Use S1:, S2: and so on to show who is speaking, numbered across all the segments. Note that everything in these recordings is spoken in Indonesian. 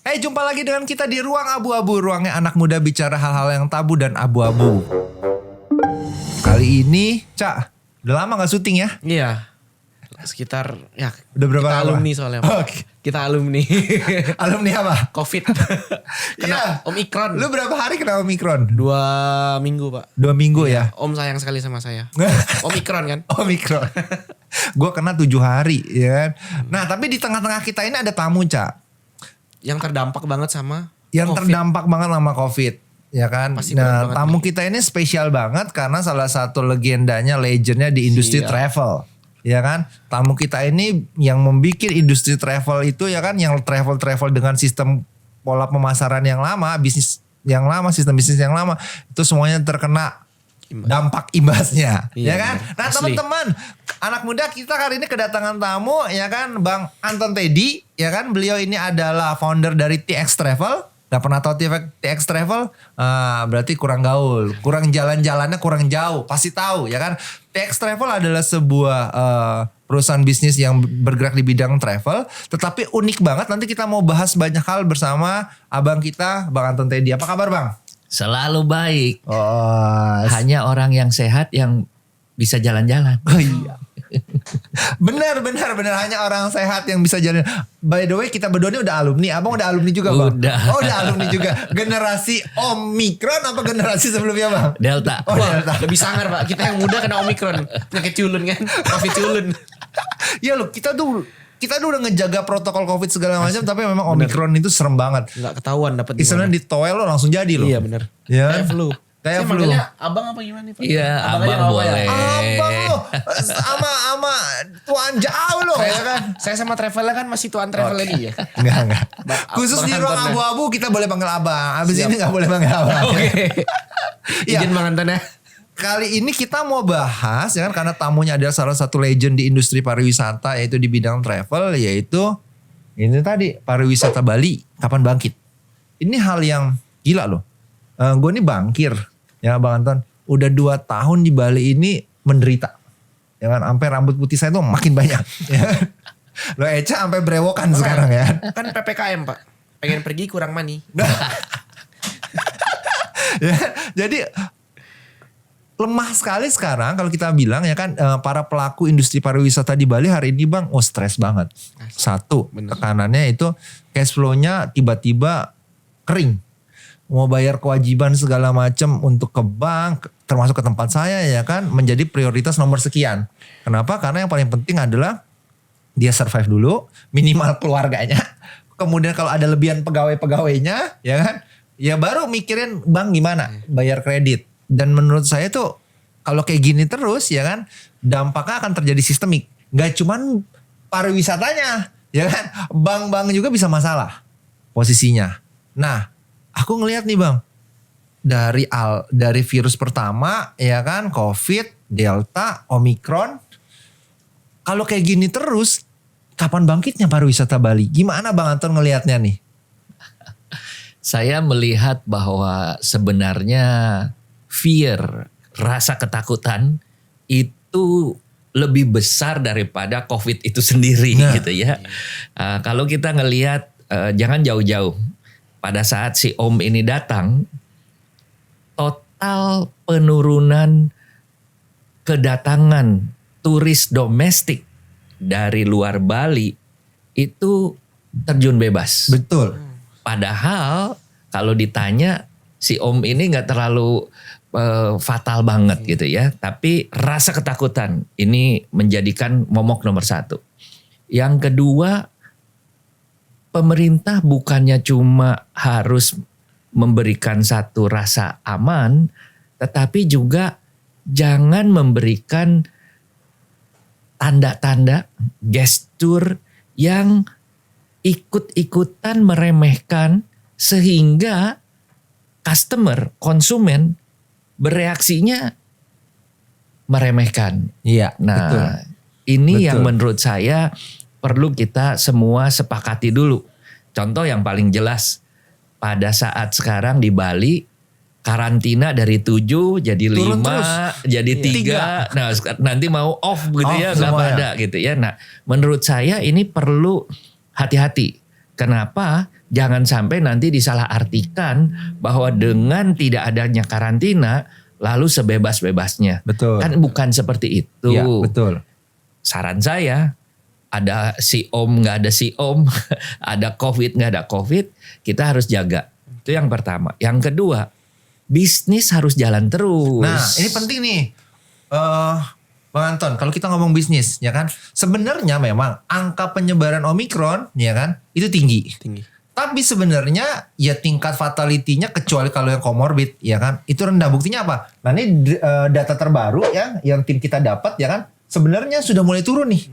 S1: Hey, jumpa lagi dengan kita di Ruang Abu-Abu. Ruangnya anak muda bicara hal-hal yang tabu dan abu-abu. Kali ini, Cak, udah lama gak syuting ya?
S2: Iya. Sekitar ya
S1: Udah berapa
S2: kita
S1: lama?
S2: alumni soalnya. Pak.
S1: Oke.
S2: Kita alumni.
S1: Alumni apa?
S2: Covid.
S1: Iya.
S2: Kena Omikron.
S1: Lu berapa hari kena Omikron?
S2: 2 minggu, Pak.
S1: 2 minggu ya?
S2: Om sayang sekali sama saya. Omikron kan?
S1: Omikron. Gue kena 7 hari ya kan. Nah tapi di tengah-tengah kita ini ada tamu, Cak.
S2: Yang terdampak banget sama
S1: Yang
S2: COVID.
S1: terdampak banget sama COVID. Ya kan.
S2: Pasti berat
S1: Nah
S2: banget
S1: tamu
S2: nih.
S1: kita ini spesial banget karena salah satu legendanya, legendnya di industri
S2: Siap.
S1: travel. Ya kan. Tamu kita ini yang membuat industri travel itu ya kan. Yang travel dengan sistem pola pemasaran yang lama, bisnis yang lama, sistem bisnis yang lama. Itu semuanya terkena dampak imbasnya.
S2: Iya,
S1: Ya kan.
S2: bener.
S1: Nah
S2: Asli.
S1: teman-teman, anak muda kita hari ini kedatangan tamu ya kan. Bang Anton Teddy. Ya kan. Beliau ini adalah founder dari TX Travel. Gak pernah tahu TX Travel? Berarti kurang gaul. Kurang jalan-jalannya kurang jauh. Pasti tahu ya kan. TX Travel adalah sebuah perusahaan bisnis yang bergerak di bidang travel. Tetapi unik banget. Nanti kita mau bahas banyak hal bersama abang kita, Bang Anton Teddy. Apa kabar Bang?
S3: Selalu baik.
S1: Oh,
S3: Hanya orang yang sehat yang bisa jalan-jalan.
S1: oh iya. benar. Hanya orang sehat yang bisa jalan. By the way, kita berdua ini udah alumni. Abang udah alumni juga Bang?
S3: Udah.
S1: Oh udah alumni juga. Generasi Omikron apa generasi sebelumnya Bang?
S3: Delta.
S1: Oh
S2: Wah,
S1: Delta.
S2: lebih sangar, Pak. Kita yang muda kena Omikron. Penyakit culun kan? Covid culun.
S1: Ya loh, kita tuh udah ngejaga protokol COVID segala macam, tapi memang Omikron itu serem banget.
S2: Enggak ketahuan dapat
S1: Istilahnya di toel lo langsung jadi loh.
S2: Iya benar.
S1: Ya.
S2: Kayak flu.
S1: Kayak
S2: Saya
S1: flu.
S2: manggilnya abang apa gimana nih, Pak?
S3: Iya,
S2: aja
S3: abang
S2: nggak apa-apa
S3: boleh.
S2: ya?
S1: Abang lo sama tuan jauh loh ya kan.
S2: Saya sama travelnya kan masih tuan travelnya dia.
S1: Enggak. Khusus
S2: Bang
S1: di ruang
S2: Anton ya.
S1: abu-abu kita boleh panggil abang. Abis
S2: Siap.
S1: ini gak boleh panggil abang.
S2: Oke.
S1: Iya.
S2: Izin Bang Anton ya.
S1: Kali ini kita mau bahas ya kan, karena tamunya adalah salah satu legend di industri pariwisata yaitu di bidang travel, yaitu ini tadi pariwisata Bali kapan bangkit. Ini hal yang gila loh. Gue ini bangkir ya Bang Anton. Udah 2 tahun di Bali ini menderita. Ya kan, sampai rambut putih saya tuh makin banyak. Ya kan? Lo Eca sampai brewokan sekarang ya.
S2: Kan PPKM, Pak. Pengen pergi kurang money.
S1: Ya, jadi lemah sekali sekarang kalau kita bilang ya kan, para pelaku industri pariwisata di Bali hari ini Bang, stres banget. Satu,
S2: Bener.
S1: tekanannya itu cash flow-nya tiba-tiba kering. Mau bayar kewajiban segala macam untuk ke bank, termasuk ke tempat saya ya kan, menjadi prioritas nomor sekian. Kenapa? Karena yang paling penting adalah dia survive dulu, minimal keluarganya. Kemudian kalau ada lebihan pegawai-pegawainya ya kan, ya baru mikirin bank gimana bayar kredit. Dan menurut saya tuh kalau kayak gini terus ya kan, dampaknya akan terjadi sistemik. Gak cuman pariwisatanya ya kan, bank-bank juga bisa masalah posisinya. Nah, aku ngelihat nih Bang, dari virus pertama ya kan, COVID, Delta, Omikron. Kalau kayak gini terus, kapan bangkitnya pariwisata Bali? Gimana Bang Anton ngelihatnya nih?
S3: Saya melihat bahwa sebenarnya fear, rasa ketakutan itu lebih besar daripada COVID itu sendiri
S1: Nah.
S3: gitu ya. Kalau kita ngelihat, jangan jauh-jauh. Pada saat si Om ini datang, total penurunan kedatangan turis domestik dari luar Bali itu terjun bebas.
S1: Betul.
S3: Padahal kalau ditanya si Om ini nggak terlalu fatal banget gitu ya. Tapi rasa ketakutan ini menjadikan momok nomor 1. Yang kedua, pemerintah bukannya cuma harus memberikan satu rasa aman, tetapi juga jangan memberikan tanda-tanda, gestur yang ikut-ikutan meremehkan sehingga customer, konsumen bereaksinya meremehkan.
S1: Iya,
S3: Nah,
S1: betul.
S3: ini
S1: Betul.
S3: yang menurut saya perlu kita semua sepakati dulu. Contoh yang paling jelas, pada saat sekarang di Bali karantina dari 7 jadi
S1: Turun
S3: 5,
S1: terus.
S3: jadi 3. Nah, nanti mau off gitu
S1: Off
S3: ya, nggak
S1: semuanya.
S3: ada gitu ya. Nah, menurut saya ini perlu hati-hati. Kenapa? Jangan sampai nanti disalahartikan bahwa dengan tidak adanya karantina lalu sebebas-bebasnya.
S1: Betul.
S3: Kan bukan seperti itu.
S1: Ya, betul.
S3: Saran saya, ada si om nggak ada si om, ada covid nggak ada covid, kita harus jaga. Itu yang pertama. Yang kedua, bisnis harus jalan terus.
S1: Nah, ini penting nih. Bang Anton, kalau kita ngomong bisnis, ya kan, sebenarnya memang angka penyebaran Omikron, ya kan, itu tinggi. Tapi sebenarnya ya tingkat fatality-nya kecuali kalau yang comorbid, ya kan, itu rendah. Buktinya apa? Nah, ini data terbaru ya, yang tim kita dapat, ya kan, sebenarnya sudah mulai turun nih,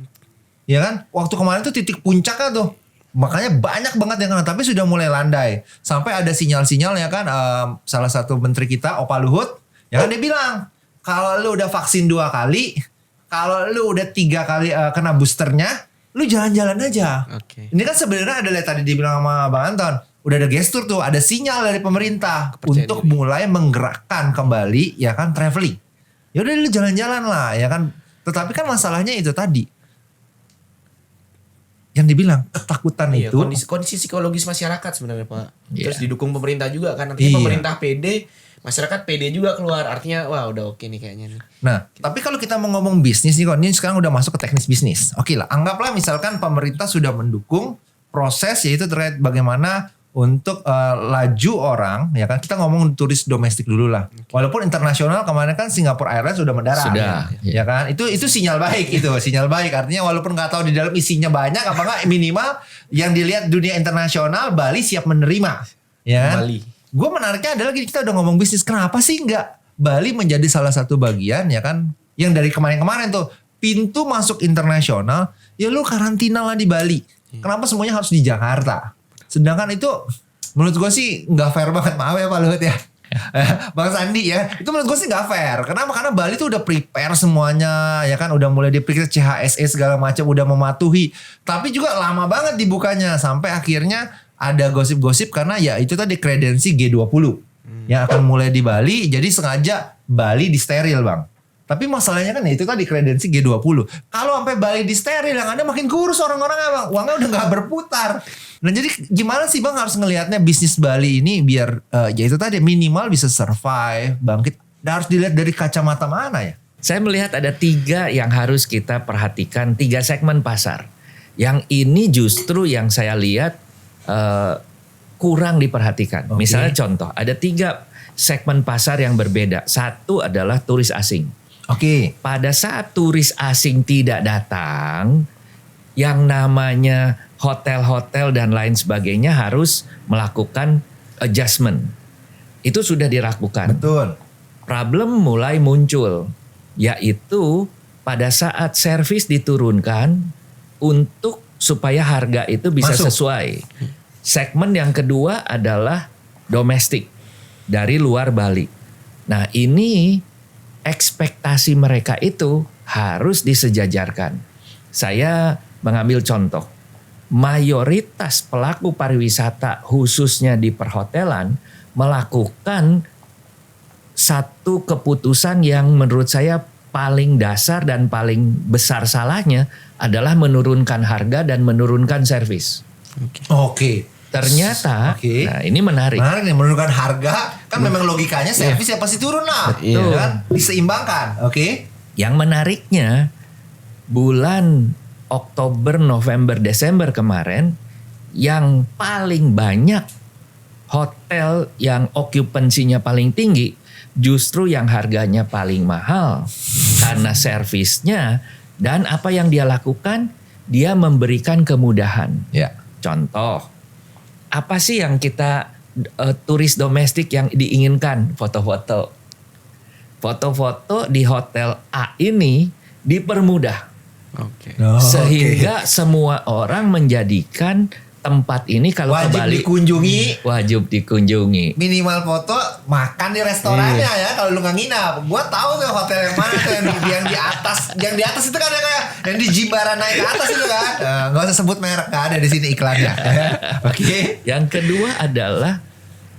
S1: ya kan. Waktu kemarin tuh titik puncaknya tuh, makanya banyak banget yang kena, tapi sudah mulai landai. Sampai ada sinyal-sinyal, ya kan, salah satu menteri kita, Opa Luhut, ya kan, dia bilang, kalau lu udah vaksin 2 kali, kalau lu udah 3 kali kena boosternya, lu jalan-jalan aja.
S2: Oke.
S1: Ini kan sebenarnya ada tadi dibilang sama Bang Anton, udah ada gestur tuh, ada sinyal dari pemerintah
S2: Kepercayaan
S1: untuk
S2: diri.
S1: mulai menggerakkan kembali, ya kan, traveling. Ya udah lu jalan-jalan lah, ya kan. Tetapi kan masalahnya itu tadi, yang dibilang ketakutan
S2: Iya,
S1: itu.
S2: kondisi psikologis masyarakat sebenarnya Pak.
S3: Iya.
S2: Terus didukung pemerintah juga kan. Artinya
S1: Iya.
S2: pemerintah pede, masyarakat pede juga keluar. Artinya wah udah oke nih kayaknya nih.
S1: Nah, tapi kalau kita mau ngomong bisnis nih kok, ini sekarang udah masuk ke teknis bisnis. Oke lah, anggaplah misalkan pemerintah sudah mendukung proses, yaitu terkait bagaimana untuk laju orang, ya kan, kita ngomong turis domestik dulu lah. Walaupun internasional kemarin kan Singapore Airlines sudah mendarat,
S3: Sudah,
S1: ya kan, itu sinyal baik itu, sinyal baik. Artinya walaupun nggak tahu di dalam isinya banyak apa nggak, minimal yang dilihat dunia internasional Bali siap menerima, ya kan.
S2: Bali.
S1: Gue menariknya adalah gini, kita udah ngomong bisnis, kenapa sih nggak Bali menjadi salah satu bagian, ya kan, yang dari kemarin-kemarin tuh pintu masuk internasional, ya lu karantina lah di Bali. Kenapa semuanya harus di Jakarta? Sedangkan itu menurut gue sih nggak fair banget, maaf ya Pak Luhut ya. Bang Sandi ya, itu menurut gue sih nggak fair. Kenapa? Karena Bali tuh udah prepare semuanya, ya kan, udah mulai diperiksa CHSE segala macam, udah mematuhi. Tapi juga lama banget dibukanya, sampai akhirnya ada gosip-gosip karena ya itu tadi kredensi G20 yang akan mulai di Bali, jadi sengaja Bali disteril Bang. Tapi masalahnya kan ya itu tadi kredensi G20. Kalau sampai Bali disteril, yang ada makin kurus orang-orangnya Bang. Uangnya udah gak berputar. Nah jadi gimana sih Bang harus ngelihatnya bisnis Bali ini biar ya itu tadi minimal bisa survive, bangkit. Dan harus dilihat dari kacamata mana ya?
S3: Saya melihat ada 3 yang harus kita perhatikan, 3 segmen pasar. Yang ini justru yang saya lihat kurang diperhatikan.
S1: Oke.
S3: Misalnya contoh, ada 3 segmen pasar yang berbeda. Satu adalah turis asing.
S1: Oke.
S3: Pada saat turis asing tidak datang, yang namanya hotel-hotel dan lain sebagainya harus melakukan adjustment. Itu sudah dilakukan.
S1: Betul.
S3: Problem mulai muncul, yaitu pada saat servis diturunkan untuk supaya harga itu bisa
S1: Masuk.
S3: sesuai. Segmen yang kedua adalah domestik dari luar Bali. Nah ini ekspektasi mereka itu harus disejajarkan. Saya mengambil contoh, mayoritas pelaku pariwisata khususnya di perhotelan melakukan satu keputusan yang menurut saya paling dasar dan paling besar salahnya adalah menurunkan harga dan menurunkan servis.
S1: Oke.
S3: Ternyata,
S1: Oke.
S3: nah ini menarik.
S1: Menarik nih, menurunkan harga. Kan memang logikanya servis ya pasti turun lah.
S3: Betul.
S1: Ya kan? Diseimbangkan. Oke.
S3: Yang menariknya, bulan Oktober, November, Desember kemarin, yang paling banyak hotel yang okupansinya paling tinggi, justru yang harganya paling mahal. Karena servisnya dan apa yang dia lakukan, dia memberikan kemudahan.
S1: Ya.
S3: Contoh, apa sih yang kita turis domestik yang diinginkan? Foto-foto. Foto-foto di hotel A ini dipermudah.
S2: Oke.
S3: Sehingga semua orang menjadikan tempat ini kalau ke
S1: wajib
S3: Bali
S1: dikunjungi,
S3: wajib dikunjungi.
S1: minimal foto, makan di restorannya ya kalau lu nggak nginap. Gua tahu tuh hotel yang mana tuh yang di atas, yang di atas itu kan ya, kayak yang di Jimbaran naik ke atas itu kan. Nggak usah sebut merek, nggak ada di sini iklannya. Oke.
S3: Yang kedua adalah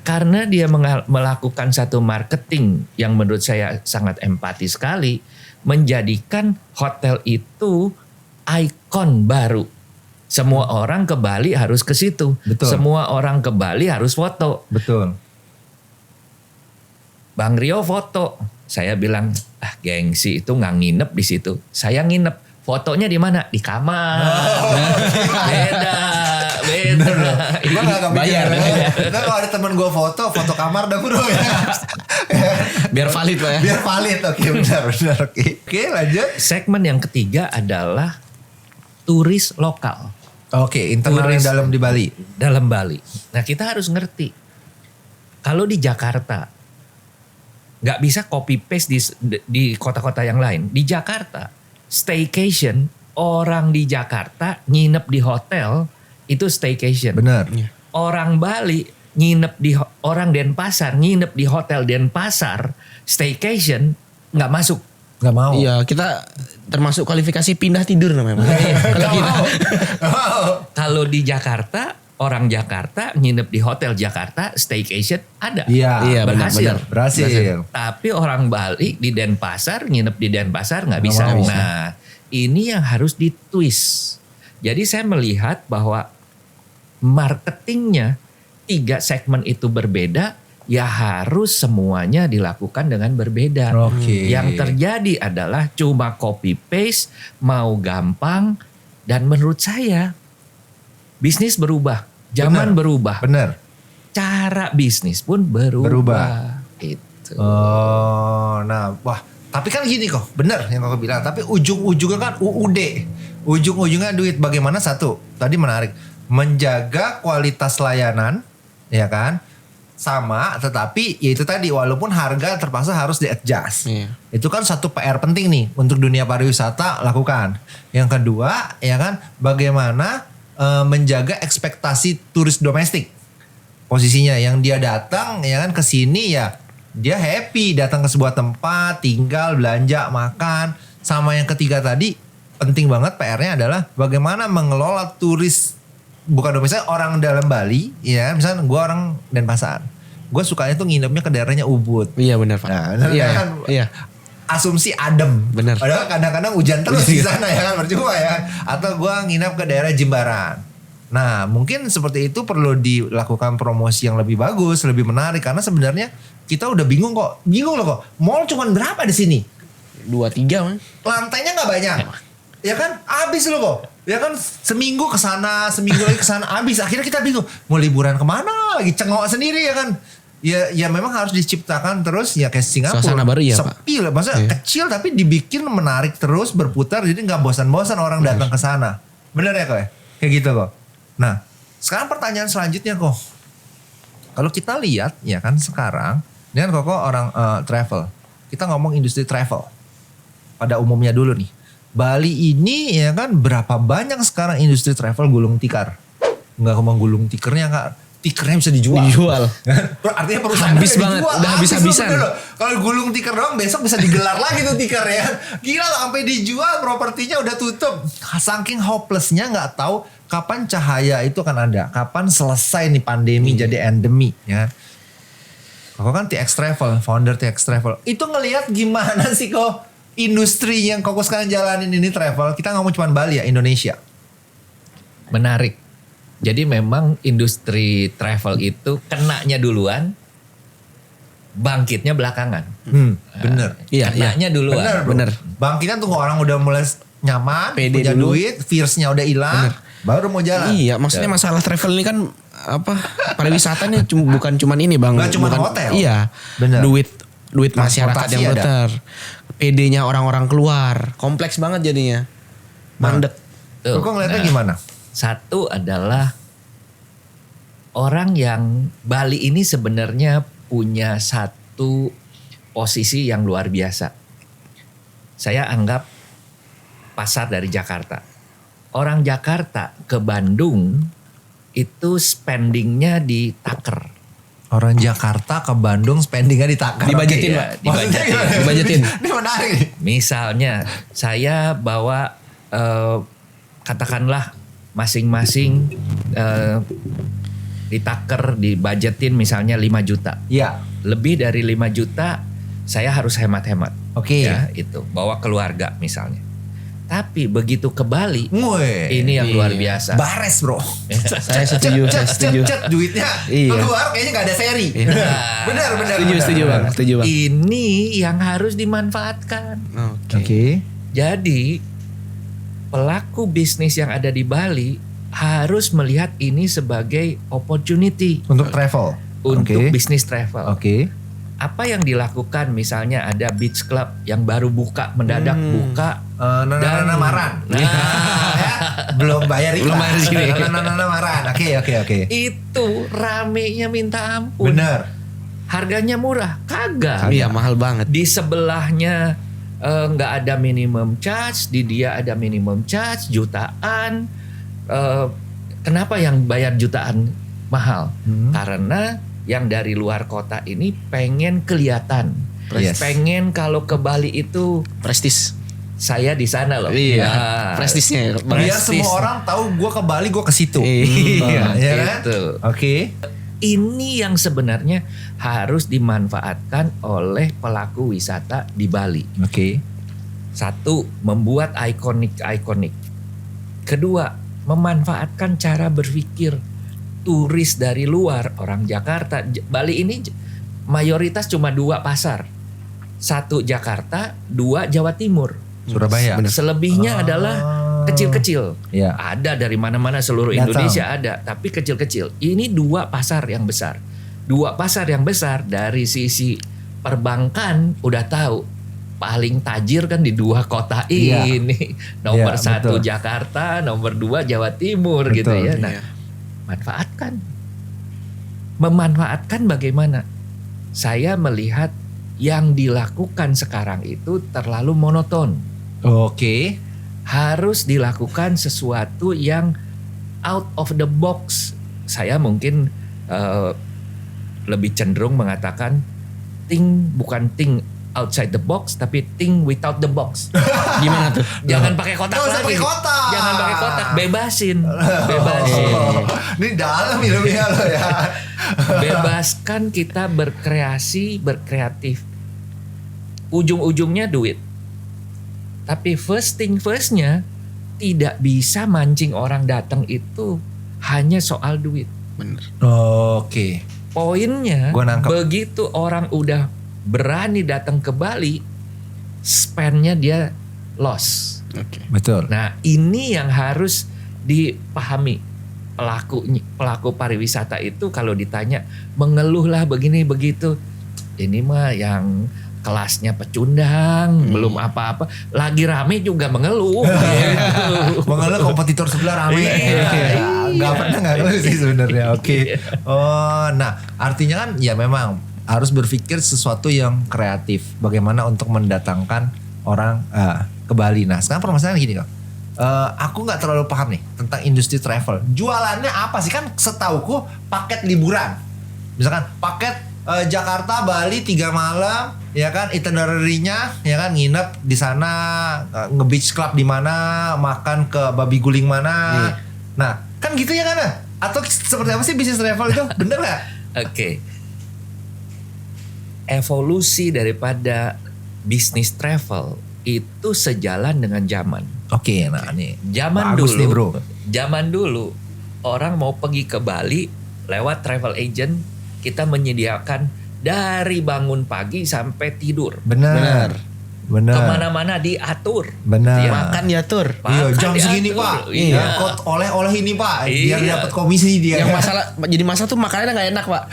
S3: karena dia melakukan satu marketing yang menurut saya sangat empati sekali, menjadikan hotel itu ikon baru. Semua orang ke Bali harus ke situ.
S1: Betul.
S3: Semua orang ke Bali harus foto.
S1: Betul.
S3: Bang Rio foto. Saya bilang, gengsi itu nggak nginep di situ. Saya nginep. Fotonya di mana? Di kamar. Beda.
S1: Gue gak
S2: Bayar.
S1: Nah, kalau ada temen gue foto kamar dah bro ya.
S2: Biar valid Pak ya.
S1: Biar valid, oke benar. Oke lanjut.
S3: Segmen yang ketiga adalah turis lokal.
S1: Oke, internal yang dalam di Bali.
S3: Dalam Bali. Nah kita harus ngerti. Kalau di Jakarta, nggak bisa copy paste di kota-kota yang lain. Di Jakarta, staycation, orang di Jakarta nginep di hotel, itu staycation.
S1: Benar.
S3: Orang Bali orang Denpasar nginep di hotel Denpasar, staycation, nggak masuk.
S1: Gak mau.
S2: Iya, kita termasuk kualifikasi pindah tidur namanya Pak. Kalau kita
S3: Kalau di Jakarta, orang Jakarta nginep di hotel Jakarta, staycation ada.
S1: Iya,
S3: berhasil.
S1: Berhasil.
S3: Tapi orang Bali di Denpasar, nginep di Denpasar nggak bisa.
S1: mau.
S3: Nah, ini yang harus ditwist. Jadi saya melihat bahwa marketingnya 3 segmen itu berbeda, ya harus semuanya dilakukan dengan berbeda.
S1: Oke.
S3: Yang terjadi adalah cuma copy paste, mau gampang, dan menurut saya bisnis berubah, zaman berubah,
S1: Benar.
S3: cara bisnis pun berubah. Itu.
S1: Oh, nah, wah. Tapi kan gini kok, benar yang kau bilang. Tapi ujung-ujungnya kan UUD. Ujung-ujungnya duit. Bagaimana satu? Tadi menarik. Menjaga kualitas layanan, ya kan? Sama, tetapi ya itu tadi walaupun harga terpaksa harus di-adjust.
S2: Iya.
S1: Itu kan satu PR penting nih untuk dunia pariwisata lakukan. Yang kedua, ya kan, bagaimana menjaga ekspektasi turis domestik. Posisinya yang dia datang ya kan ke sini ya dia happy datang ke sebuah tempat, tinggal, belanja, makan. Sama yang ketiga tadi penting banget PR-nya adalah bagaimana mengelola turis bukan domestik orang dalam Bali ya. Misalnya gue orang Denpasar. Gue sukanya tuh nginepnya ke daerahnya Ubud.
S2: Iya benar Pak.
S1: Nah,
S2: Iya,
S1: kan
S2: iya.
S1: asumsi adem.
S2: Bener.
S1: Padahal kadang-kadang hujan terus di sana ya kan percuma ya. Atau gue nginep ke daerah Jimbaran. Nah mungkin seperti itu perlu dilakukan promosi yang lebih bagus, lebih menarik. Karena sebenarnya kita udah bingung kok. Bingung loh kok. Mall cuman berapa di sini?
S2: 2-3 Man.
S1: Lantainya gak banyak. Ya kan habis loh kok. Ya kan seminggu ke sana, seminggu lagi ke sana habis. Akhirnya kita bingung mau liburan kemana lagi cengok sendiri ya kan. Ya memang harus diciptakan terus ya kayak Singapura.
S2: Suasana baru ya Pak.
S1: Sepi lah, maksudnya kecil tapi dibikin menarik terus berputar jadi nggak bosan-bosan orang datang ke sana. Bener ya kok ya? Kayak gitu kok. Nah sekarang pertanyaan selanjutnya kok. Kalau kita lihat ya kan sekarang, ini kan kok orang travel. Kita ngomong industri travel. Pada umumnya dulu nih. Bali ini ya kan berapa banyak sekarang industri travel gulung tikar. Nggak ngomong gulung tikernya Kak. Tikernya bisa dijual. Artinya perusahaan
S2: Habis banget, udah habis-habisan.
S1: Kalau gulung tikar doang besok bisa digelar lagi tuh tikar ya. Gila loh sampai dijual propertinya udah tutup. Saking hopelessnya nggak tahu kapan cahaya itu akan ada. Kapan selesai nih pandemi jadi endemi ya. Kok kan TX Travel, founder TX Travel. Itu ngelihat gimana sih kok industri yang kok sekarang jalanin ini travel. Kita ngomong cuma Bali ya, Indonesia.
S3: Menarik. Jadi memang industri travel itu kenanya duluan, bangkitnya belakangan.
S1: Bener.
S2: Iya,
S3: Kenanya duluan.
S1: Bener. Bangkitan tuh orang udah mulai nyaman,
S2: Pede
S1: punya
S2: dulu.
S1: duit, fears-nya udah hilang, baru mau jalan.
S2: Iya, maksudnya masalah travel ini kan pariwisata nih bukan cuman ini Bang.
S1: Nggak cuman
S2: Bukan-
S1: hotel.
S2: Iya.
S1: Bener.
S2: Duit masyarakat
S1: Transportasi
S2: yang
S1: ada.
S2: muter. PD-nya orang-orang keluar. Kompleks banget jadinya. Mandek.
S3: Tuh.
S1: Kok ngeliatnya
S3: Nah,
S1: gimana?
S3: Satu adalah orang yang Bali ini sebenarnya punya satu posisi yang luar biasa. Saya anggap pasar dari Jakarta. Orang Jakarta ke Bandung itu spendingnya di taker.
S1: Orang Jakarta ke Bandung spendingnya ditakar.
S2: Dibajetin,
S1: Oke,
S2: Pak.
S1: ya. Maksudnya
S3: Dibajetin.
S1: gimana?
S2: Dibajetin.
S1: Ini menarik nih.
S3: Misalnya saya bawa katakanlah masing-masing ditaker, dibajetin misalnya 5 juta.
S1: Iya.
S3: Lebih dari 5 juta saya harus hemat-hemat.
S1: Oke.
S3: Ya, itu bawa keluarga misalnya. Tapi begitu ke Bali,
S1: Woi.
S3: ini yang luar
S2: Iya.
S3: biasa.
S1: Bares bro.
S2: Saya setuju, saya setuju.
S1: Duitnya
S2: Iya.
S1: keluar kayaknya gak ada seri. benar.
S2: Setuju bang, setuju bang.
S3: Ini yang harus dimanfaatkan.
S1: Oke.
S3: Jadi pelaku bisnis yang ada di Bali harus melihat ini sebagai opportunity
S1: Untuk travel.
S3: untuk
S1: Oke.
S3: bisnis travel.
S1: Oke.
S3: Apa yang dilakukan, misalnya ada beach club yang baru buka, mendadak buka.
S1: Nana Maran.
S3: Nah,
S1: Ya, belum bayar iklan.
S2: Belum bayar sini.
S1: Nana Maran. Oke.
S3: itu ramenya minta ampun.
S1: Bener.
S3: Harganya murah, kagak.
S2: Iya mahal banget.
S3: Di sebelahnya nggak ada minimum charge, di dia ada minimum charge jutaan. Kenapa yang bayar jutaan mahal? Karena yang dari luar kota ini pengen kelihatan,
S1: Yes.
S3: pengen kalau ke Bali itu
S2: Prestis.
S3: saya di sana loh.
S2: Iya.
S3: Nah,
S2: Prestisnya.
S1: Biar
S3: Prestis.
S1: semua orang tahu gue ke Bali, gue ke situ.
S2: Iya.
S1: Ya kan?
S3: Gitu.
S1: Oke.
S3: Ini yang sebenarnya harus dimanfaatkan oleh pelaku wisata di Bali.
S1: Oke.
S3: Satu, membuat ikonik. Kedua, memanfaatkan cara berpikir turis dari luar, orang Jakarta. Bali ini mayoritas cuma 2 pasar. 1 Jakarta, 2 Jawa Timur.
S1: Surabaya.
S2: Bener.
S3: Selebihnya adalah kecil-kecil.
S1: Iya.
S3: Ada dari mana-mana seluruh
S1: Datang.
S3: Indonesia ada, tapi kecil-kecil. Ini 2 pasar yang besar. 2 pasar yang besar dari sisi perbankan udah tahu paling tajir kan di 2 kota
S1: Iya.
S3: ini. Nomor
S1: Iya,
S3: 1
S1: betul.
S3: Jakarta, nomor 2 Jawa Timur gitu
S1: Betul.
S3: ya. Nah,
S2: Iya.
S3: manfaatkan. Memanfaatkan bagaimana? Saya melihat yang dilakukan sekarang itu terlalu monoton.
S1: Oke.
S3: Harus dilakukan sesuatu yang out of the box. Saya mungkin lebih cenderung mengatakan bukan think outside the box, tapi think without the box.
S2: Gimana tuh?
S3: Jangan pakai kotak
S1: Nggak usah
S3: lagi.
S1: pakai kotak.
S3: Jangan pakai kotak, bebasin.
S1: Oh, ini dalam ilmunya lo ya.
S3: Bebaskan kita berkreasi, berkreatif. Ujung-ujungnya duit. Tapi first thing firstnya tidak bisa mancing orang datang itu hanya soal duit.
S2: Bener.
S1: Oke.
S3: Poinnya
S1: Gua nangkep.
S3: begitu orang udah berani datang ke Bali, spendnya dia loss.
S2: Oke.
S1: Betul.
S3: Nah ini yang harus dipahami pelaku pariwisata itu. Kalau ditanya mengeluhlah begini begitu, ini mah yang kelasnya pecundang, belum apa-apa, lagi rame juga mengeluh. Gitu.
S1: Mengeluh kompetitor sebelah rame.
S3: Iya.
S1: Nggak pernah ngeluh sih sebenarnya. Oke. Oh, nah artinya kan ya memang harus berpikir sesuatu yang kreatif. Bagaimana untuk mendatangkan orang ke Bali. Nah sekarang permasalahannya gini kok. Aku nggak terlalu paham nih tentang industri travel. Jualannya apa sih? Kan setauku paket liburan. Misalkan paket Jakarta, Bali 3 malam, ya kan, itinerary-nya, ya kan, nginep di sana, nge-beach club di mana, makan ke babi guling mana. Nah, kan gitu ya kan? Atau seperti apa sih bisnis travel itu? Bener nggak?
S3: Oke. Evolusi daripada bisnis travel itu sejalan dengan zaman.
S1: Oke, nah nih.
S3: Zaman
S1: Bagus
S3: dulu,
S1: nih, bro.
S3: zaman dulu orang mau pergi ke Bali lewat travel agent, kita menyediakan dari bangun pagi sampai tidur.
S1: Bener.
S3: Kemana-mana diatur.
S1: Bener.
S3: Ya,
S2: Makan diatur.
S1: Iya,
S3: Makan
S1: jam segini
S3: diatur.
S1: Pak.
S3: Iya.
S1: Ya, oleh-oleh ini Pak. Biar
S3: Iya.
S1: dapat komisi dia.
S2: Yang masalah tuh makanannya nggak enak pak.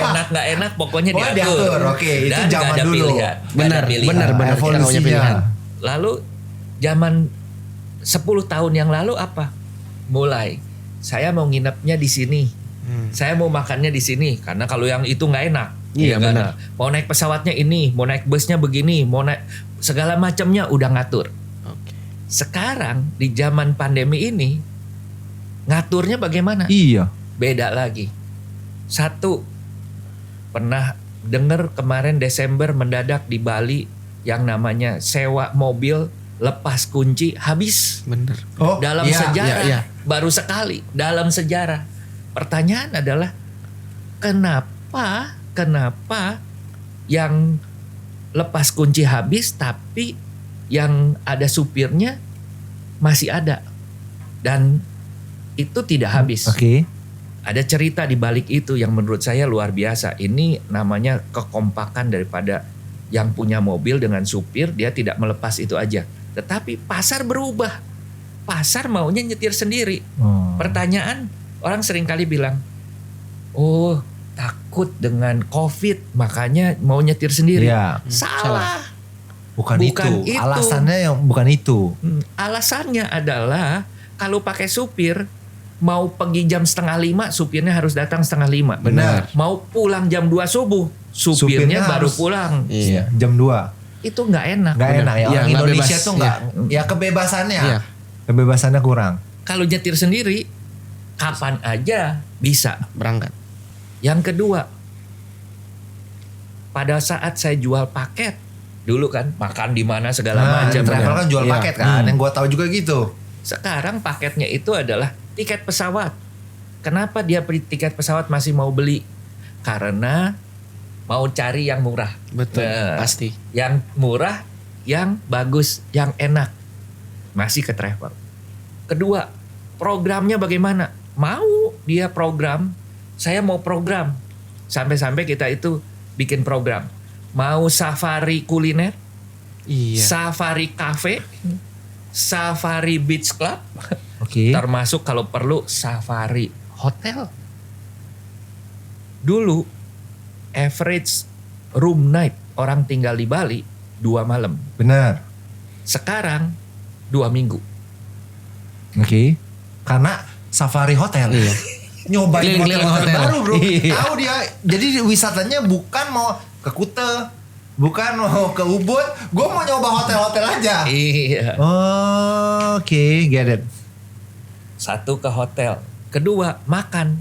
S3: Enak nggak enak pokoknya
S1: Oh,
S3: diatur.
S1: diatur. Oke, itu
S3: Dan nggak
S1: zaman
S3: ada
S1: dulu.
S3: pilihan. Nggak ada
S2: Benar,
S3: pilihan.
S2: benar. Kita nggak punya
S1: Evolusinya.
S2: pilihan.
S3: Lalu zaman 10 tahun yang lalu apa? Mulai saya mau nginepnya di sini. Saya mau makannya di sini karena kalau yang itu nggak enak.
S2: Iya,
S3: kan?
S2: benar.
S3: Mau naik pesawatnya ini, mau naik busnya begini, mau naik segala macamnya udah ngatur.
S2: Oke.
S3: Sekarang di zaman pandemi ini ngaturnya bagaimana?
S1: Iya.
S3: Beda lagi. Satu, pernah dengar kemarin Desember mendadak di Bali yang namanya sewa mobil lepas kunci habis.
S2: Bener.
S1: Oh,
S3: Dalam
S1: iya,
S3: sejarah
S2: iya.
S3: baru sekali dalam sejarah. Pertanyaan adalah kenapa yang lepas kunci habis tapi yang ada supirnya masih ada. Dan itu tidak habis.
S1: Oke.
S3: Ada cerita di balik itu yang menurut saya luar biasa. Ini namanya kekompakan daripada yang punya mobil dengan supir, dia tidak melepas itu aja. Tetapi pasar berubah. Pasar maunya nyetir sendiri. Pertanyaan, orang sering kali bilang, oh takut dengan COVID makanya mau nyetir sendiri.
S1: Iya.
S3: Salah.
S1: Bukan
S3: Bukan
S1: itu.
S3: itu.
S1: Alasannya yang bukan itu.
S3: Alasannya adalah kalau pakai supir, mau pergi jam 4:30, supirnya harus datang 4:30.
S1: Benar.
S3: Mau pulang jam 2 subuh, supirnya baru
S1: harus-
S3: pulang.
S1: Iya. Jam 2.
S3: Itu nggak enak.
S1: Nggak enak ya.
S2: Iya,
S1: Orang
S2: nggak
S1: Indonesia
S2: bebas.
S1: tuh nggak. Ya kebebasannya.
S2: Iya.
S1: Kebebasannya kurang.
S3: Kalau nyetir sendiri, kapan aja bisa.
S2: Berangkat.
S3: Yang kedua, pada saat saya jual paket, dulu kan makan di mana segala macam.
S1: Travel kan jual
S2: Iya.
S1: paket kan. Yang gue tahu juga gitu.
S3: Sekarang paketnya itu adalah tiket pesawat. Kenapa dia beli tiket pesawat masih mau beli? Karena mau cari yang murah.
S2: Betul.
S3: Nah,
S2: Pasti.
S3: Yang murah, yang bagus, yang enak. Masih ke travel. Kedua, programnya bagaimana? Mau dia program, saya mau program. Sampai-sampai kita itu bikin program. Mau safari kuliner,
S2: Iya.
S3: safari cafe, safari beach club,
S1: Oke.
S3: termasuk kalau perlu safari hotel. Dulu average room night orang tinggal di Bali 2 malam.
S1: Benar.
S3: Sekarang 2 minggu.
S1: Oke. Karena safari hotel.
S2: Iya.
S1: Nyobain
S2: Keliling-keliling
S1: hotel
S2: hotel.
S1: baru bro.
S2: Iya.
S1: Tahu dia. Jadi wisatanya bukan mau ke Kuta, bukan mau ke Ubud. Gue mau nyoba hotel-hotel aja.
S3: Iya.
S1: Oke, get it.
S3: Satu ke hotel. Kedua, makan.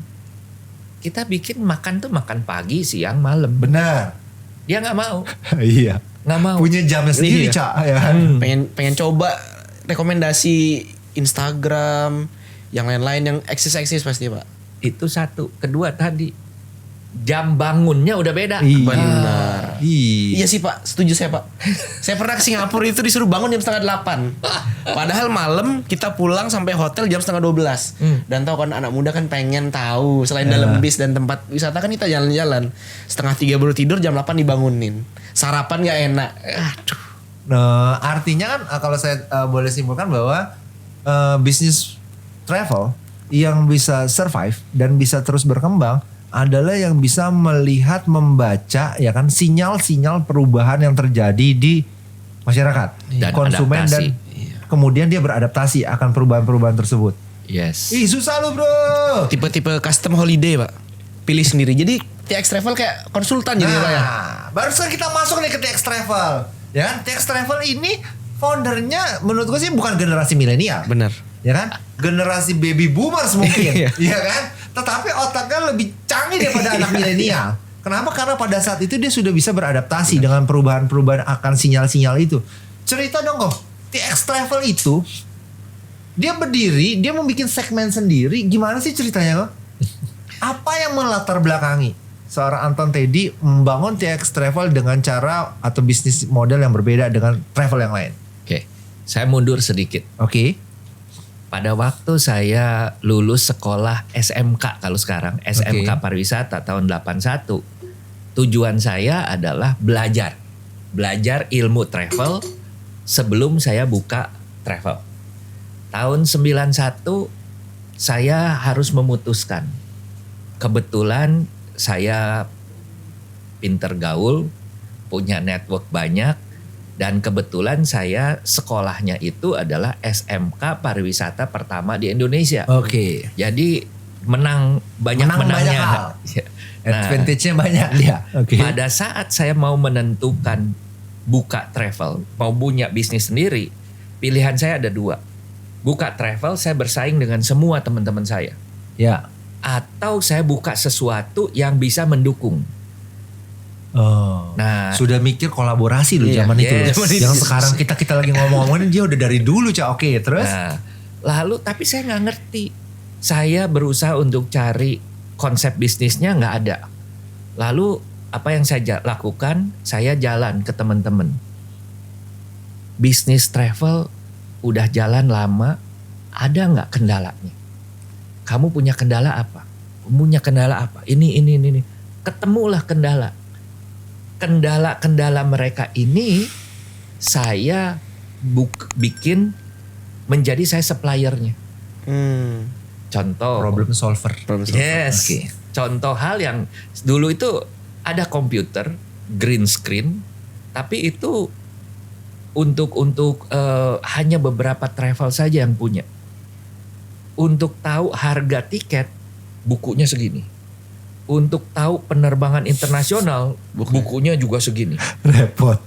S3: Kita bikin makan tuh makan pagi, siang, malam.
S1: Benar.
S3: Dia nggak mau.
S1: Iya.
S3: Nggak mau.
S1: Punya jamnya sendiri,
S2: Iya.
S1: Cak. Ya kan?
S2: Pengen coba rekomendasi Instagram, yang lain-lain yang eksis pasti Pak.
S3: Itu satu. Kedua tadi, jam bangunnya udah beda.
S2: Benar.
S1: Iya.
S2: Iya sih Pak, setuju saya Pak. Saya pernah ke Singapura itu disuruh bangun jam 7:30. Padahal malam kita pulang sampai hotel jam 11:30. Dan tahu kan anak muda kan pengen tahu selain dalam bis dan tempat wisata kan kita jalan-jalan. 2:30 baru tidur, jam 8 dibangunin. Sarapan gak enak. Aduh.
S1: Nah, artinya kan kalau saya boleh simpulkan bahwa bisnis travel yang bisa survive dan bisa terus berkembang adalah yang bisa melihat, membaca ya kan sinyal-sinyal perubahan yang terjadi di masyarakat,
S3: Dan
S1: konsumen
S3: adaptasi.
S1: dan kemudian dia beradaptasi akan perubahan-perubahan tersebut.
S3: Yes.
S1: Ih, susah lu, Bro.
S2: Tipe-tipe custom holiday Pak. Pilih sendiri. Jadi TX Travel kayak konsultan jadi Pak ya.
S1: Barusan kita masuk nih ke TX Travel. Ya kan? TX Travel ini foundernya menurut gue sih bukan generasi milenial.
S2: Bener.
S1: Ya kan? Generasi baby boomers mungkin.
S2: Iya.
S1: Ya kan? Tetapi otaknya lebih canggih daripada anak milenial. Kenapa? Karena pada saat itu dia sudah bisa beradaptasi dengan perubahan-perubahan akan sinyal-sinyal itu. Cerita dong kok. TX Travel itu dia berdiri, dia membuat segmen sendiri. Gimana sih ceritanya kok? Apa yang melatar belakangi seorang Anton Teddy membangun TX Travel dengan cara atau bisnis model yang berbeda dengan travel yang lain?
S3: Oke. Saya mundur sedikit.
S1: Oke.
S3: Pada waktu saya lulus sekolah SMK kalau sekarang, SMK
S1: Oke.
S3: Pariwisata tahun 81, tujuan saya adalah belajar ilmu travel sebelum saya buka travel. Tahun 91 saya harus memutuskan. Kebetulan saya pinter gaul, punya network banyak, dan kebetulan saya sekolahnya itu adalah SMK Pariwisata pertama di Indonesia.
S1: Oke.
S3: Jadi menang banyak
S1: Menang
S3: menangnya.
S1: banyak hal.
S3: Ya. Nah,
S1: Advantage-nya banyak dia. Oke.
S3: pada saat saya mau menentukan buka travel, mau punya bisnis sendiri, pilihan saya ada 2. Buka travel, saya bersaing dengan semua teman-teman saya.
S1: Ya.
S3: Atau saya buka sesuatu yang bisa mendukung.
S1: Oh.
S3: Nah,
S1: Sudah mikir kolaborasi loh
S2: Iya,
S1: zaman itu.
S3: yes.
S1: Loh. Yang sekarang kita lagi ngomong-ngomongin dia udah dari dulu, Cak. Oke, terus?
S3: Nah, lalu tapi saya nggak ngerti. Saya berusaha untuk cari konsep bisnisnya nggak ada. Lalu apa yang saya lakukan? Saya jalan ke teman-teman. Bisnis travel udah jalan lama, ada nggak kendalanya? Kamu punya kendala apa? Punya kendala apa? Ini. Ketemulah kendala. Kendala-kendala mereka ini saya bikin menjadi saya suppliernya. Contoh.
S1: Problem solver.
S3: Yes.
S1: Oke.
S3: Contoh hal yang dulu itu ada komputer green screen, tapi itu untuk hanya beberapa travel saja yang punya. Untuk tahu harga tiket bukunya segini. Untuk tahu penerbangan internasional bukunya juga segini.
S1: Repot.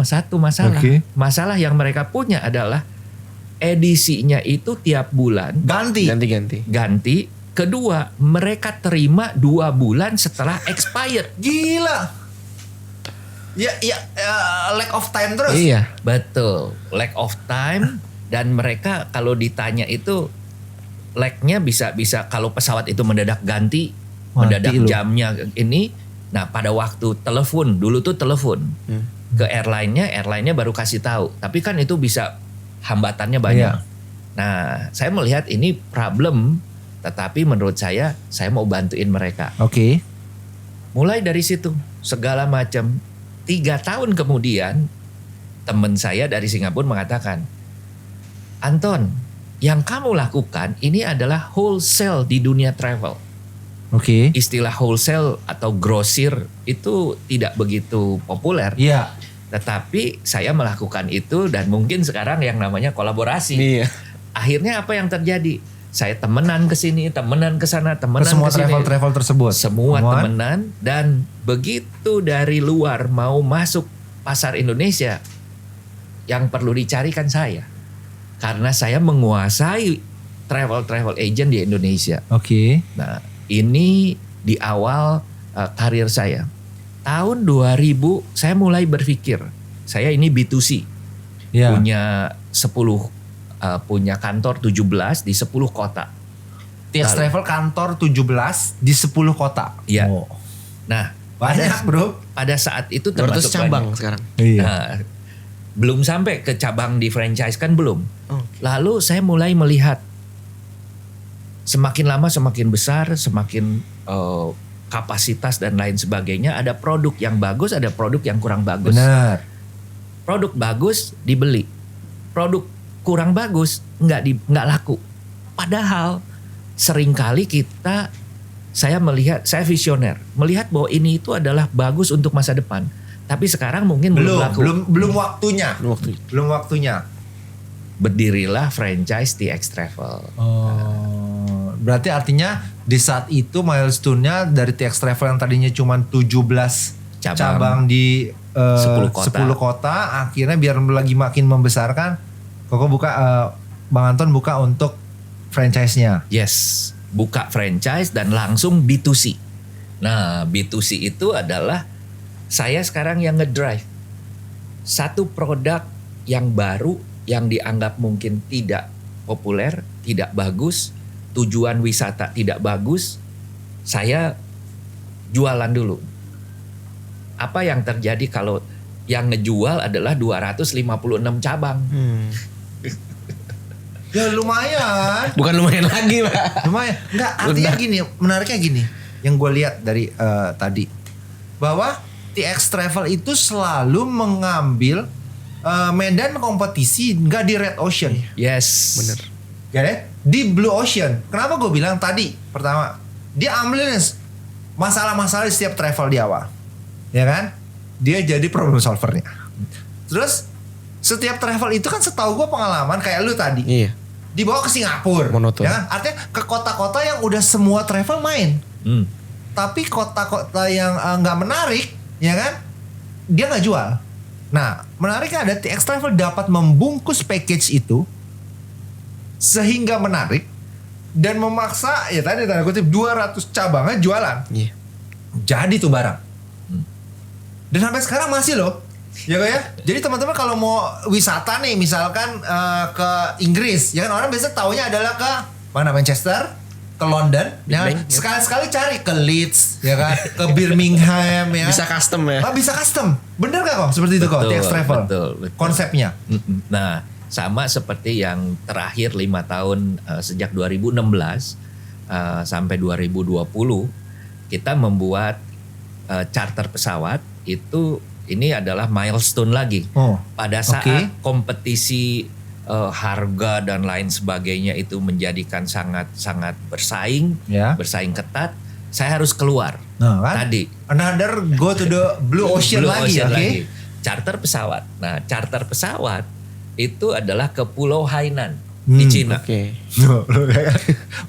S3: Satu masalah.
S1: Oke.
S3: Masalah yang mereka punya adalah edisinya itu tiap bulan ganti. Kedua, mereka terima 2 bulan setelah expired.
S1: Gila. Ya, lack of time terus.
S2: Iya.
S3: Betul, lack of time. Dan mereka kalau ditanya itu lag-nya bisa kalau pesawat itu mendadak ganti, mendadak jamnya ini. Nah pada waktu telepon, dulu tuh telepon ke airline-nya baru kasih tahu. Tapi kan itu bisa hambatannya banyak.
S1: Iya.
S3: Nah saya melihat ini problem, tetapi menurut saya mau bantuin mereka.
S1: Oke.
S3: Mulai dari situ segala macam. 3 tahun kemudian teman saya dari Singapura mengatakan, Anton, yang kamu lakukan ini adalah wholesale di dunia travel.
S1: Oke.
S3: Istilah wholesale atau grosir itu tidak begitu populer.
S1: Iya.
S3: Tetapi saya melakukan itu dan mungkin sekarang yang namanya kolaborasi.
S2: Iya.
S3: Akhirnya apa yang terjadi? Saya temenan ke sini, temenan ke sana, temenan
S1: Ke semua
S3: ke sini.
S1: travel tersebut.
S3: Semua temenan, dan begitu dari luar mau masuk pasar Indonesia, yang perlu dicarikan saya. Karena saya menguasai travel agent di Indonesia.
S1: Oke.
S3: Nah, ini di awal karir saya. Tahun 2000 saya mulai berpikir, saya ini B2C.
S1: Ya.
S3: Punya kantor 17 di 10 kota.
S1: TX Travel kantor 17 di 10 kota.
S3: Iya.
S1: Oh.
S3: Nah,
S1: Banyak, Bro.
S3: pada saat itu
S2: 200
S3: termasuk
S2: cabang
S3: banyak.
S2: sekarang.
S1: Iya.
S3: Nah, belum sampai ke cabang di franchise kan belum.
S2: Oke.
S3: Lalu saya mulai melihat semakin lama semakin besar, semakin kapasitas dan lain sebagainya. Ada produk yang bagus, ada produk yang kurang bagus.
S1: Benar.
S3: Produk bagus dibeli, produk kurang bagus nggak laku. Padahal seringkali saya visioner, melihat bahwa ini itu adalah bagus untuk masa depan. Tapi sekarang mungkin belum laku.
S1: Belum waktunya. Belum waktunya.
S3: Berdirilah franchise TX Travel.
S1: Oh, berarti artinya di saat itu milestone-nya dari TX Travel yang tadinya cuma 17 cabang di 10 kota, akhirnya biar lagi makin membesarkan, Koko Bang Anton buka untuk franchise-nya.
S3: Yes, buka franchise dan langsung B2C. Nah, B2C itu adalah saya sekarang yang ngedrive satu produk yang baru yang dianggap mungkin tidak populer, tidak bagus, tujuan wisata tidak bagus, saya jualan dulu. Apa yang terjadi kalau yang ngejual adalah 256 cabang?
S1: Ya lumayan.
S2: Bukan lumayan lagi, Pak.
S1: Lumayan. Enggak, artinya gini, menariknya gini. Yang gue lihat dari tadi. Bahwa TX Travel itu selalu mengambil medan kompetisi nggak di Red Ocean.
S3: Yes.
S2: Bener.
S1: Ya, di Blue Ocean. Kenapa gue bilang tadi? Pertama, dia ambilin masalah-masalah di setiap travel di awal. Ya kan? Dia jadi problem solvernya. Terus setiap travel itu kan setahu gue pengalaman kayak lu tadi.
S2: Iya.
S1: Dibawa ke Singapura.
S2: Monoton.
S1: Ya kan? Artinya ke kota-kota yang udah semua travel main. Tapi kota-kota yang nggak menarik, ya kan? Dia nggak jual. Nah, menariknya ada TX Travel dapat membungkus package itu sehingga menarik dan memaksa ya tadi tanda kutip 200 cabangnya jualan.
S2: Iya.
S1: Jadi tuh barang. Dan sampai sekarang masih loh. Ya kok ya. Jadi teman-teman kalau mau wisata nih misalkan ke Inggris, ya kan orang biasa taunya adalah ke mana, Manchester, ke London, ya kan? Sekali-sekali cari ke Leeds, ya kan? Ke Birmingham, ya.
S2: Bisa custom ya.
S1: Bisa custom. Bener gak kok seperti itu kok TX Travel?
S3: Betul.
S1: Konsepnya.
S3: Nah, Sama seperti yang terakhir 5 tahun sejak 2016 sampai 2020 kita membuat charter pesawat itu ini adalah milestone lagi. Pada saat kompetisi harga dan lain sebagainya itu menjadikan sangat bersaing, bersaing ketat, saya harus keluar. Tadi
S1: another go to the blue ocean lagi.
S3: Charter pesawat. Nah, charter pesawat itu adalah ke Pulau Hainan di Cina.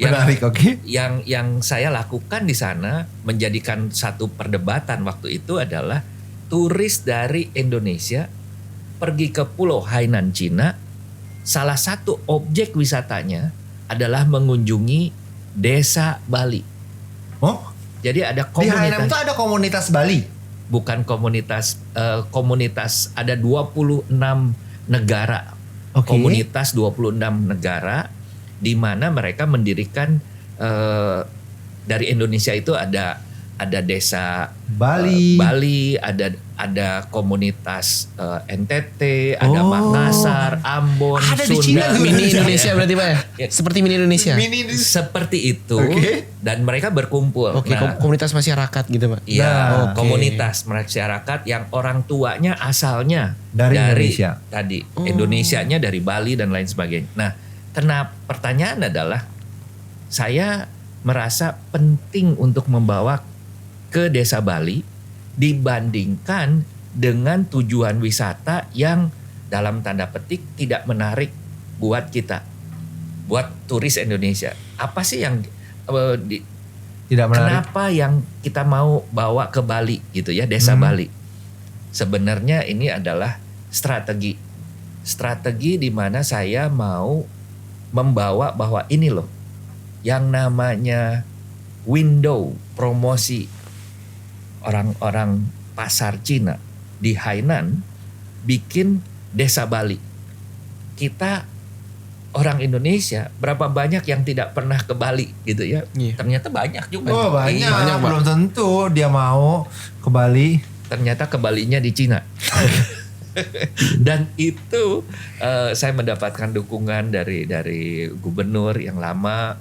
S1: Menarik,
S3: Yang saya lakukan di sana menjadikan satu perdebatan waktu itu adalah turis dari Indonesia pergi ke Pulau Hainan Cina, salah satu objek wisatanya adalah mengunjungi desa Bali. Jadi ada
S1: komunitas. Di Hainan itu ada komunitas Bali?
S3: Bukan komunitas, ada 26 negara. Komunitas 26 negara di mana mereka mendirikan dari Indonesia itu ada desa Bali, ada komunitas NTT, ada Makassar, Ambon,
S1: ada
S3: Sunda,
S2: mini Indonesia berarti Pak ya? Seperti mini Indonesia.
S3: Seperti itu. Dan mereka berkumpul.
S2: Komunitas masyarakat gitu Pak.
S3: Iya, komunitas masyarakat yang orang tuanya asalnya dari
S1: Indonesia.
S3: Tadi Indonesianya dari Bali dan lain sebagainya. Nah, pertanyaan adalah saya merasa penting untuk membawa ke desa Bali dibandingkan dengan tujuan wisata yang dalam tanda petik tidak menarik buat kita, buat turis Indonesia. Apa sih yang
S1: tidak menarik?
S3: Kenapa yang kita mau bawa ke Bali gitu ya, desa Bali? Sebenarnya ini adalah strategi di mana saya mau membawa bahwa ini loh yang namanya window promosi orang-orang pasar Cina di Hainan bikin desa Bali. Kita orang Indonesia berapa banyak yang tidak pernah ke Bali gitu ya? Ternyata banyak juga.
S1: Banyak belum tentu dia mau ke Bali.
S3: Ternyata ke Balinya di Cina. Dan itu saya mendapatkan dukungan dari gubernur yang lama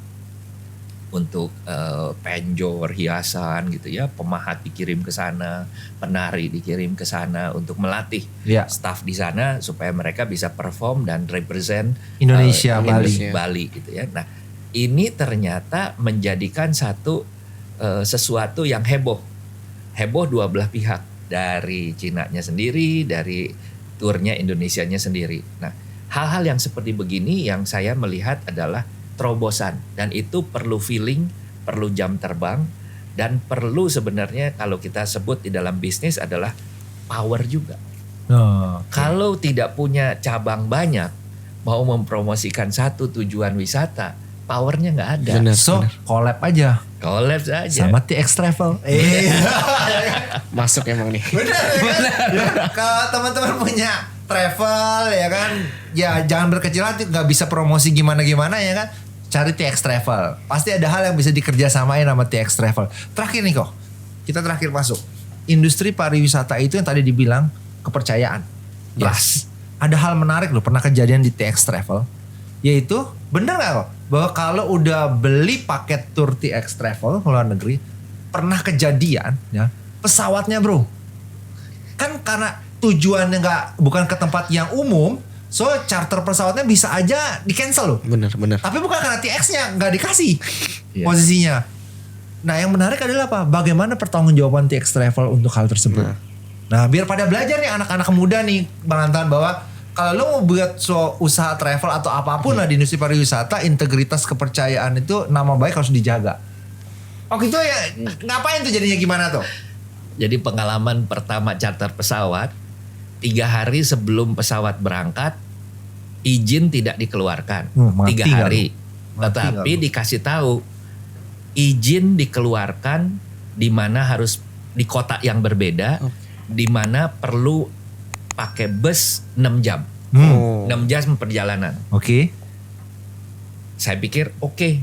S3: untuk penjor, hiasan gitu ya, pemahat dikirim ke sana, penari dikirim ke sana untuk melatih staf di sana supaya mereka bisa perform dan represent
S1: Indonesia,
S3: Bali gitu ya. Nah, ini ternyata menjadikan sesuatu yang heboh dua belah pihak, dari Cinanya sendiri, dari turnya Indonesianya sendiri. Nah, hal-hal yang seperti begini yang saya melihat adalah terobosan, dan itu perlu feeling, perlu jam terbang, dan perlu sebenarnya kalau kita sebut di dalam bisnis adalah power juga. Kalau tidak punya cabang banyak, mau mempromosikan satu tujuan wisata, powernya nggak ada.
S1: Collab aja.
S3: Collab saja.
S1: Sama TX Travel.
S2: Masuk emang nih.
S1: Benar. Kalau teman-teman punya travel ya kan, ya jangan berkecil hati, nggak bisa promosi gimana-gimana ya kan, cari TX Travel. Pasti ada hal yang bisa dikerjasamain sama TX Travel. Terakhir nih kok, kita terakhir masuk. Industri pariwisata itu yang tadi dibilang kepercayaan. Yes. Ada hal menarik loh, pernah kejadian di TX Travel. Yaitu, bener gak kok? Bahwa kalau udah beli paket tour TX Travel ke luar negeri, pernah kejadian ya, pesawatnya bro. Kan karena tujuannya bukan ke tempat yang umum, so charter pesawatnya bisa aja di cancel loh.
S2: Bener.
S1: Tapi bukan karena TX-nya nggak dikasih posisinya. Nah yang menarik adalah apa? Bagaimana pertanggungjawaban TX Travel untuk hal tersebut. Nah biar pada belajar nih anak-anak muda nih Bang Anton, bahwa kalau lo mau buat usaha travel atau apapun lah di industri pariwisata, integritas kepercayaan itu, nama baik harus dijaga. Oh gitu ya, ngapain tuh jadinya, gimana tuh?
S3: Jadi pengalaman pertama charter pesawat, 3 hari sebelum pesawat berangkat, izin tidak dikeluarkan. 3 hari. Tetapi dikasih tahu, izin dikeluarkan di mana harus di kota yang berbeda, di mana perlu pakai bus 6 jam. 6 jam perjalanan. Saya pikir oke.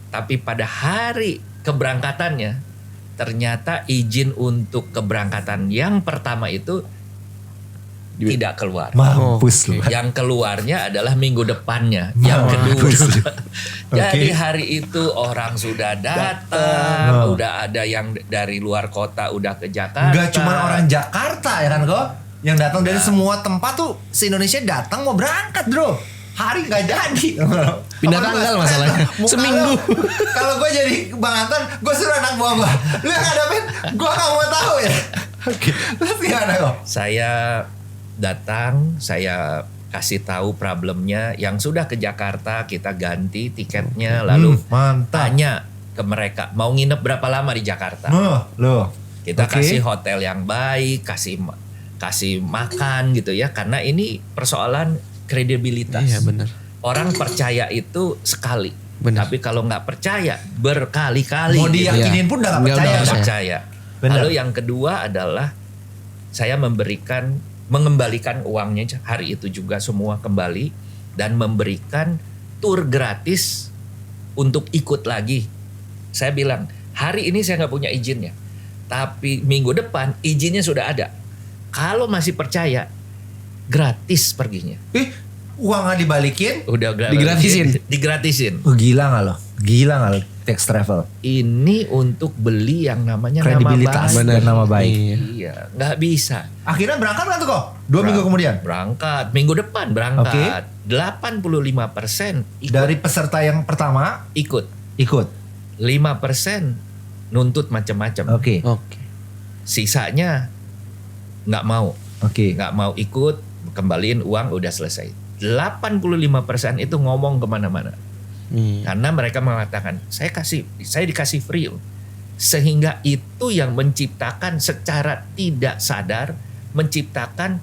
S3: Tapi pada hari keberangkatannya, ternyata izin untuk keberangkatan yang pertama itu tidak keluar.
S1: Mampus lu.
S3: Yang keluarnya adalah minggu depannya, yang kedua. Jadi hari itu orang sudah datang, udah ada yang dari luar kota udah ke Jakarta.
S1: Enggak cuma orang Jakarta ya kan kok, yang datang dari semua tempat tuh se-Indonesia datang mau berangkat bro. Hari nggak jadi.
S2: Pindah tanggal masalahnya. Seminggu.
S1: Kalau gue jadi Bang Anton, gue suruh anak buah gue. Lu yang ngadepin, gue nggak mau tahu ya. Oke, terus gimana kok?
S3: Saya datang, saya kasih tahu problemnya. Yang sudah ke Jakarta kita ganti tiketnya, lalu
S1: mantap.
S3: tanya ke mereka mau nginep berapa lama di Jakarta.
S1: Loh.
S3: Kita
S1: Oke.
S3: kasih hotel yang baik, kasih makan gitu ya, karena ini persoalan kredibilitas.
S2: Iya benar.
S3: Orang percaya itu sekali,
S2: Benar.
S3: tapi kalau nggak percaya berkali-kali.
S1: Mau diyakinin pun udah nggak
S2: Nggak,
S1: percaya.
S2: udah
S3: Nggak
S2: percaya.
S3: percaya.
S1: Benar.
S3: Lalu yang kedua adalah saya mengembalikan uangnya hari itu juga semua kembali dan memberikan tur gratis untuk ikut lagi. Saya bilang hari ini saya nggak punya izinnya, tapi minggu depan izinnya sudah ada. Kalau masih percaya, gratis perginya.
S1: Uang nggak dibalikin?
S3: Udah
S2: Digratisin.
S3: Digratisin.
S1: Gila nggak lo? Gila nggak lo? Tax travel.
S3: Ini untuk beli yang namanya
S1: Kredibilitas
S3: nama baik.
S1: dan nama baik.
S3: Iya, nggak bisa.
S1: Akhirnya berangkat nggak tuh kok? 2 minggu kemudian.
S3: Berangkat, minggu depan berangkat. 85% ikut.
S1: Dari peserta yang pertama
S3: ikut.
S1: ikut.
S3: 5% nuntut macam-macam.
S1: Oke.
S2: Oke.
S3: Sisanya nggak mau.
S1: Oke.
S3: Nggak mau ikut, kembaliin uang udah selesai. 85% itu ngomong kemana-mana. Karena mereka mengatakan, saya dikasih free loh. Sehingga itu yang menciptakan secara tidak sadar, menciptakan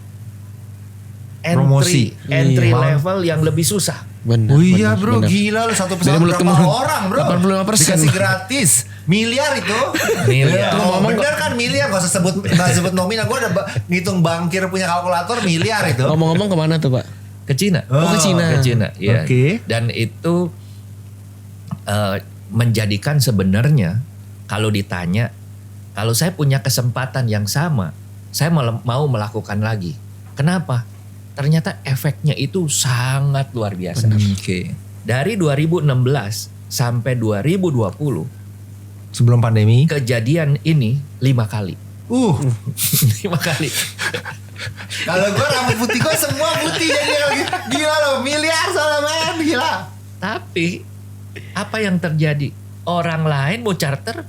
S1: Promosi.
S3: entry
S1: Iya.
S3: level yang lebih susah.
S2: Benar.
S1: Oh iya
S2: benar,
S1: bro,
S2: benar.
S1: gila lu satu
S2: Dari
S1: pesawat
S2: mulut ke
S1: berapa
S2: mulut.
S1: orang bro?
S2: 85%.
S1: Dikasih gratis. Miliar itu.
S3: Miliar.
S1: Ngomong bener kan miliar, gak usah sebut nominal. Gue udah ngitung bangkir punya kalkulator miliar itu.
S2: Ngomong-ngomong kemana tuh Pak?
S3: Ke Cina.
S1: Oh,
S2: ke Cina.
S3: Ke Cina, ya.
S1: Oke.
S3: Dan itu menjadikan sebenarnya kalau ditanya, kalau saya punya kesempatan yang sama, saya mau melakukan lagi. Kenapa? Ternyata efeknya itu sangat luar biasa.
S1: Oke.
S3: Dari 2016 sampai 2020
S1: Sebelum pandemi.
S3: kejadian ini 5 kali. 5 kali.
S1: Kalau gue rambut putih gue semua putih jadi lagi. Gila loh, miliar soalnya men, gila.
S3: Tapi apa yang terjadi? Orang lain mau charter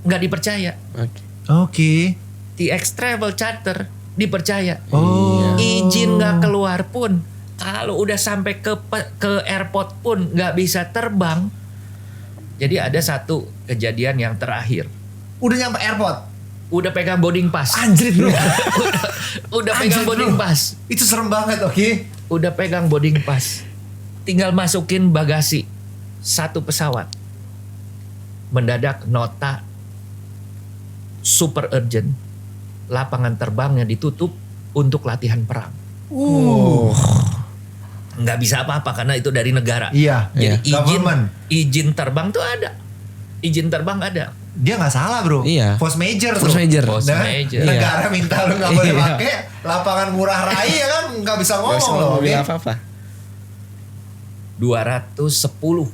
S3: nggak dipercaya.
S2: Oke.
S1: Oke.
S3: TX Travel Charter dipercaya.
S1: Oh.
S3: Izin nggak keluar pun, kalau udah sampai ke airport pun nggak bisa terbang. Jadi ada satu kejadian yang terakhir.
S1: Udah nyampe airport.
S3: Udah pegang boarding pass.
S1: Anjrit bro.
S3: Udah pegang
S1: Anjrit,
S3: boarding
S1: bro.
S3: pass.
S1: Itu serem banget, oke.
S3: Udah pegang boarding pass. Tinggal masukin bagasi. Satu pesawat. Mendadak nota super urgent. Lapangan terbangnya ditutup untuk latihan perang. Nggak bisa apa-apa karena itu dari negara.
S1: Iya.
S3: Jadi
S1: Government.
S3: izin terbang tuh ada. Izin terbang ada.
S1: Dia nggak salah bro.
S2: Iya.
S1: Force major tuh.
S2: Force major.
S3: Force
S1: Nah,
S3: major.
S1: Negara minta lu nggak boleh
S2: Iya.
S1: pakai lapangan murah rai ya kan nggak bisa ngomong loh. Oke.
S2: Gak apa-apa.
S3: 210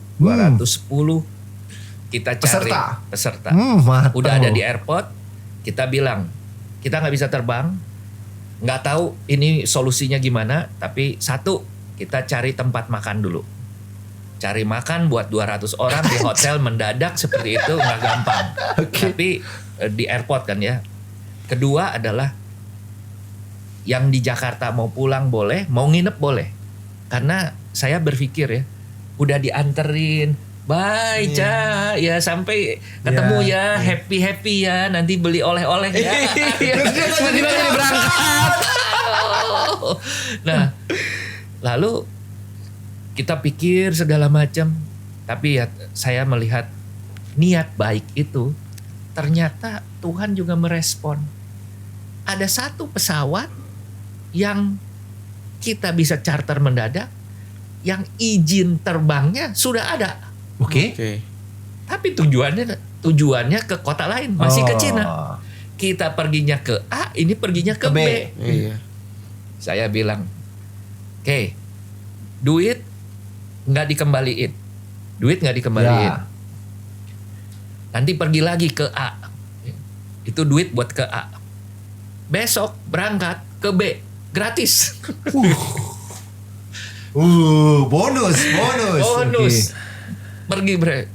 S3: kita cari peserta.
S1: Mantap.
S3: Udah ada di airport, kita bilang kita nggak bisa terbang, nggak tahu ini solusinya gimana, tapi satu kita cari tempat makan dulu. Cari makan buat 200 orang di hotel mendadak seperti itu nggak gampang. Tapi di airport kan ya. Kedua adalah yang di Jakarta mau pulang boleh, mau nginep boleh. Karena saya berpikir ya, udah dianterin, bye Ca, ya sampai ketemu ya, happy ya, nanti beli oleh-oleh ya.
S2: Tiba-tiba jadi berangkat.
S3: Nah, lalu kita pikir segala macam, tapi ya saya melihat niat baik itu ternyata Tuhan juga merespon. Ada satu pesawat yang kita bisa charter mendadak, yang izin terbangnya sudah ada.
S1: Oke.
S3: Tapi tujuannya ke kota lain, masih ke Cina. Kita perginya ke A, ini perginya ke B.
S2: Iya.
S3: Saya bilang, oke, duit nggak dikembaliin. Duit nggak dikembaliin.
S1: Ya.
S3: Nanti pergi lagi ke A. Itu duit buat ke A. Besok berangkat ke B. Gratis.
S1: Bonus.
S3: Bonus.
S1: Oke.
S3: Pergi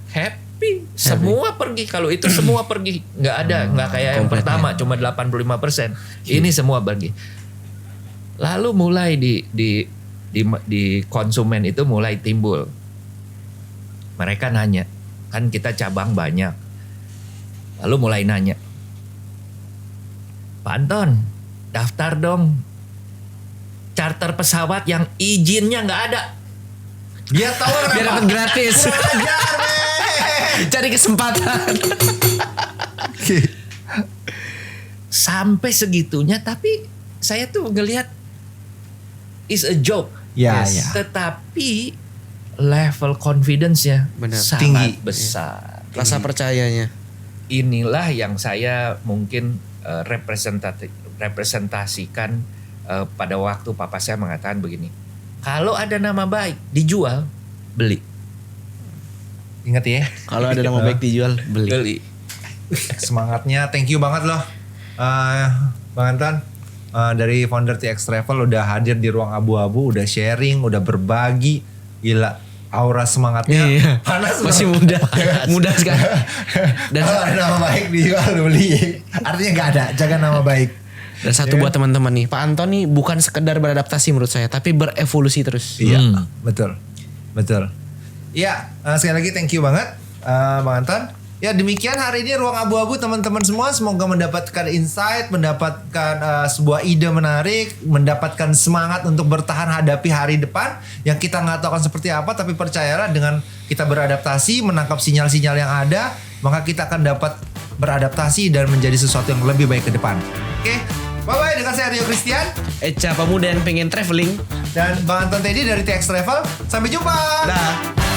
S3: happy. Semua pergi. Kalau itu semua pergi. Nggak ada. Nggak kayak yang
S2: komplit
S3: pertama. Cuma 85%. Ini semua pergi. Lalu mulai di konsumen itu mulai timbul. Mereka nanya. Kan kita cabang banyak. Lalu mulai nanya. Pak Anton, daftar dong charter pesawat yang izinnya nggak ada.
S1: Biar tahu kenapa.
S2: Biar dapat gratis. Cari kesempatan.
S1: Oke.
S3: Sampai segitunya, tapi saya tuh ngelihat is a joke.
S1: Ya.
S3: Tetapi level confidence-nya
S2: Benar.
S3: sangat
S1: Tinggi.
S3: besar.
S2: Rasa percayanya.
S3: Inilah yang saya mungkin representasikan pada waktu papa saya mengatakan begini. Kalau ada nama baik dijual, beli.
S1: Ingat ya.
S2: Kalau ada nama baik dijual, beli.
S3: Beli.
S1: Semangatnya, thank you banget loh, Bang Anton. Dari founder TX Travel udah hadir di ruang abu-abu, udah sharing, udah berbagi. Gila, aura semangatnya
S2: Iya.
S1: panas.
S2: Masih
S1: loh.
S2: muda. Muda sekali. Dan
S1: Kalau ada nama baik dijual beli. Artinya nggak ada, jaga nama baik.
S2: Dan satu buat teman-teman nih, Pak Anton nih bukan sekedar beradaptasi menurut saya, tapi berevolusi terus.
S1: Iya, betul. Iya, sekali lagi thank you banget, Bang Anton. Ya demikian hari ini ruang abu-abu teman-teman semua. Semoga mendapatkan insight, mendapatkan sebuah ide menarik, mendapatkan semangat untuk bertahan hadapi hari depan yang kita nggak tahu akan seperti apa. Tapi percayalah dengan kita beradaptasi, menangkap sinyal-sinyal yang ada, maka kita akan dapat beradaptasi dan menjadi sesuatu yang lebih baik ke depan. Oke, bye-bye dengan saya Rio Christian
S2: Eca pemuda yang pengen traveling.
S1: dan Bang Anton Teddy dari TX Travel. Sampai jumpa.
S2: Dah.